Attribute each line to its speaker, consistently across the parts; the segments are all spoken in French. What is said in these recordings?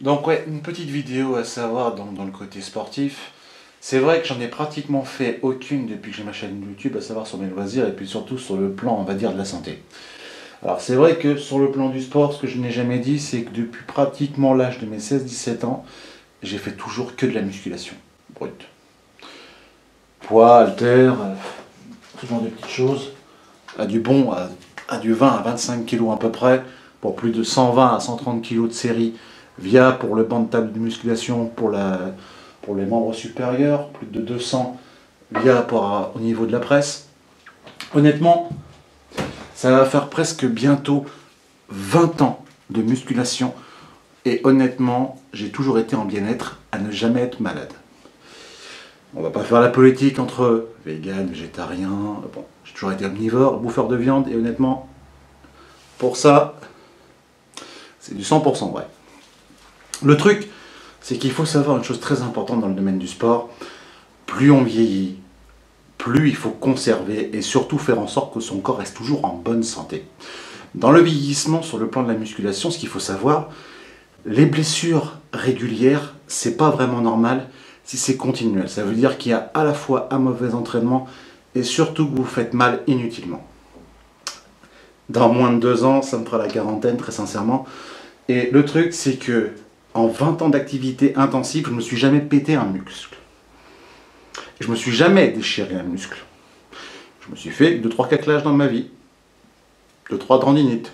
Speaker 1: Donc ouais, une petite vidéo à savoir dans le côté sportif. C'est vrai que j'en ai pratiquement fait aucune depuis que j'ai ma chaîne YouTube, à savoir sur mes loisirs et puis surtout sur le plan, on va dire, de la santé. Alors c'est vrai que sur le plan du sport, ce que je n'ai jamais dit, c'est que depuis pratiquement l'âge de mes 16-17 ans, j'ai fait toujours que de la musculation brute. Poids, haltères, ce genre de petites choses. À du bon, à du 20 à 25 kg à peu près, pour plus de 120 à 130 kg de série, via pour le banc de table de musculation pour les membres supérieurs, plus de 200 via au niveau de la presse. Honnêtement, ça va faire presque bientôt 20 ans de musculation et honnêtement, j'ai toujours été en bien-être à ne jamais être malade. On va pas faire la politique entre vegan, végétarien, bon, j'ai toujours été omnivore, bouffeur de viande et honnêtement, pour ça, c'est du 100% vrai. Le truc, c'est qu'il faut savoir une chose très importante dans le domaine du sport. Plus on vieillit, plus il faut conserver et surtout faire en sorte que son corps reste toujours en bonne santé. Dans le vieillissement, sur le plan de la musculation, ce qu'il faut savoir, les blessures régulières, c'est pas vraiment normal si c'est continuel. Ça veut dire qu'il y a à la fois un mauvais entraînement et surtout que vous faites mal inutilement. Dans moins de 2 ans, ça me fera la quarantaine, très sincèrement. Et le truc, c'est que en 20 ans d'activité intensive, je ne me suis jamais pété un muscle. Je ne me suis jamais déchiré un muscle. Je me suis fait 2-3 caclages dans ma vie, 2-3 tendinites,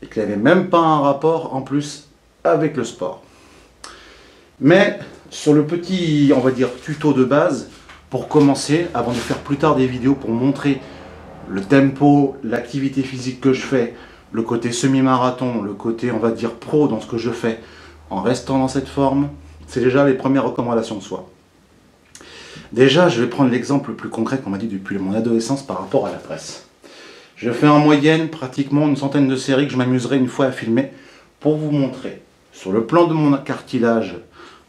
Speaker 1: et qu'il n'y avait même pas un rapport en plus avec le sport. Mais sur le petit, on va dire, tuto de base, pour commencer, avant de faire plus tard des vidéos pour montrer le tempo, l'activité physique que je fais, le côté semi-marathon, le côté, on va dire, pro dans ce que je fais, en restant dans cette forme, c'est déjà les premières recommandations de soi. Déjà, je vais prendre l'exemple le plus concret qu'on m'a dit depuis mon adolescence par rapport à la presse. Je fais en moyenne pratiquement une centaine de séries que je m'amuserai une fois à filmer pour vous montrer. Sur le plan de mon cartilage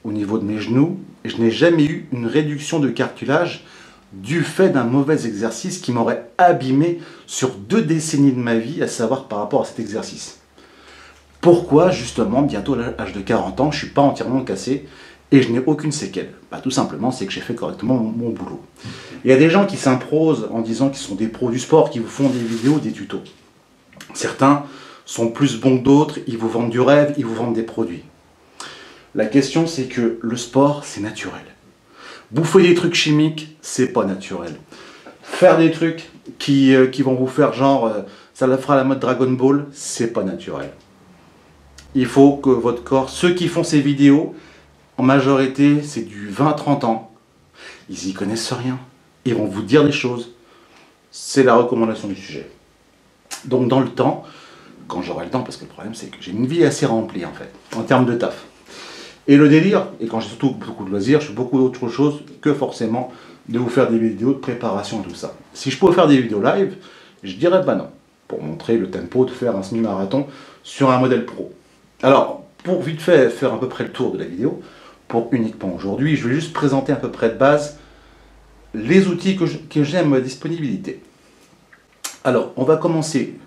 Speaker 1: au niveau de mes genoux, je n'ai jamais eu une réduction de cartilage du fait d'un mauvais exercice qui m'aurait abîmé sur 2 décennies de ma vie, à savoir par rapport à cet exercice. Pourquoi, justement, bientôt à l'âge de 40 ans, je ne suis pas entièrement cassé et je n'ai aucune séquelle? Tout simplement, c'est que j'ai fait correctement mon boulot. Il y a des gens qui s'imposent en disant qu'ils sont des pros du sport, qui vous font des vidéos, des tutos. Certains sont plus bons que d'autres, ils vous vendent du rêve, ils vous vendent des produits. La question, c'est que le sport, c'est naturel. Bouffer des trucs chimiques, c'est pas naturel. Faire des trucs qui vont vous faire genre, ça la fera la mode Dragon Ball, c'est pas naturel. Il faut que votre corps, ceux qui font ces vidéos, en majorité, c'est du 20-30 ans. Ils y connaissent rien. Ils vont vous dire des choses. C'est la recommandation du sujet. Donc dans le temps, quand j'aurai le temps, parce que le problème c'est que j'ai une vie assez remplie en fait, en termes de taf. Et le délire, et quand j'ai surtout beaucoup de loisirs, je fais beaucoup d'autres choses que forcément de vous faire des vidéos de préparation et tout ça. Si je pouvais faire des vidéos live, je dirais bah non, pour montrer le tempo de faire un semi-marathon sur un modèle pro. Alors, pour vite fait faire à peu près le tour de la vidéo, pour uniquement aujourd'hui, je vais juste présenter à peu près de base les outils que j'ai à ma disponibilité. Alors, on va commencer,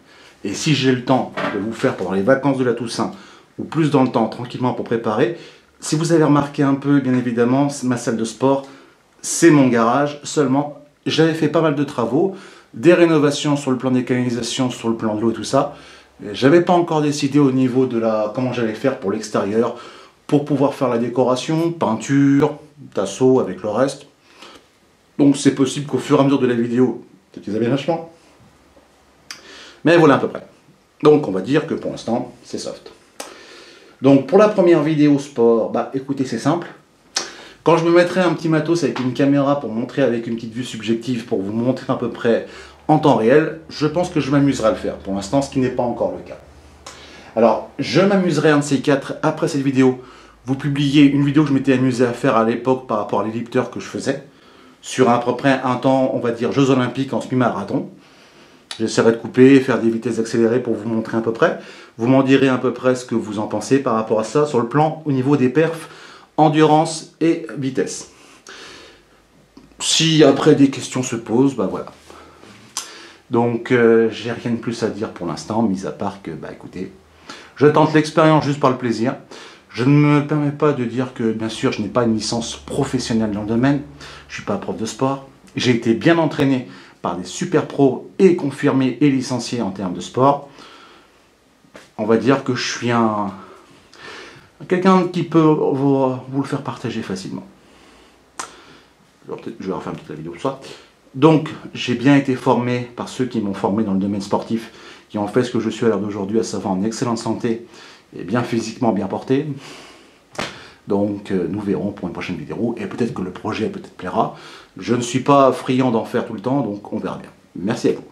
Speaker 1: et si j'ai le temps de vous faire pendant les vacances de la Toussaint, ou plus dans le temps, tranquillement pour préparer, si vous avez remarqué un peu, bien évidemment, ma salle de sport, c'est mon garage, seulement j'avais fait pas mal de travaux, des rénovations sur le plan des canalisations, sur le plan de l'eau et tout ça. J'avais pas encore décidé au niveau de comment j'allais faire pour l'extérieur, pour pouvoir faire la décoration, peinture, tasseau avec le reste. Donc c'est possible qu'au fur et à mesure de la vidéo, peut-être qu'ils avaient vachement. Mais voilà à peu près. Donc on va dire que pour l'instant, c'est soft. Donc pour la première vidéo sport, écoutez, c'est simple. Quand je me mettrai un petit matos avec une caméra pour montrer avec une petite vue subjective, pour vous montrer à peu près en temps réel, je pense que je m'amuserai à le faire. Pour l'instant, ce qui n'est pas encore le cas. Alors, je m'amuserai un de ces 4 après cette vidéo. Vous publiez une vidéo que je m'étais amusé à faire à l'époque par rapport à l'ellipteur que je faisais, sur à peu près un temps, on va dire, Jeux Olympiques en semi-marathon. J'essaierai de couper, faire des vitesses accélérées pour vous montrer à peu près. Vous m'en direz à peu près ce que vous en pensez par rapport à ça, sur le plan au niveau des perfs, endurance et vitesse. Si après des questions se posent, voilà. Donc, j'ai rien de plus à dire pour l'instant, mis à part que, écoutez, je tente l'expérience juste par le plaisir. Je ne me permets pas de dire que, bien sûr, je n'ai pas une licence professionnelle dans le domaine. Je ne suis pas prof de sport. J'ai été bien entraîné par des super pros et confirmés et licenciés en termes de sport. On va dire que je suis quelqu'un qui peut vous le faire partager facilement. Je vais refaire une petite vidéo pour ça. Donc, j'ai bien été formé par ceux qui m'ont formé dans le domaine sportif, qui ont fait ce que je suis à l'heure d'aujourd'hui, à savoir en excellente santé et bien physiquement bien porté. Donc, nous verrons pour une prochaine vidéo, et peut-être que le projet peut-être plaira. Je ne suis pas friand d'en faire tout le temps, donc on verra bien. Merci à vous.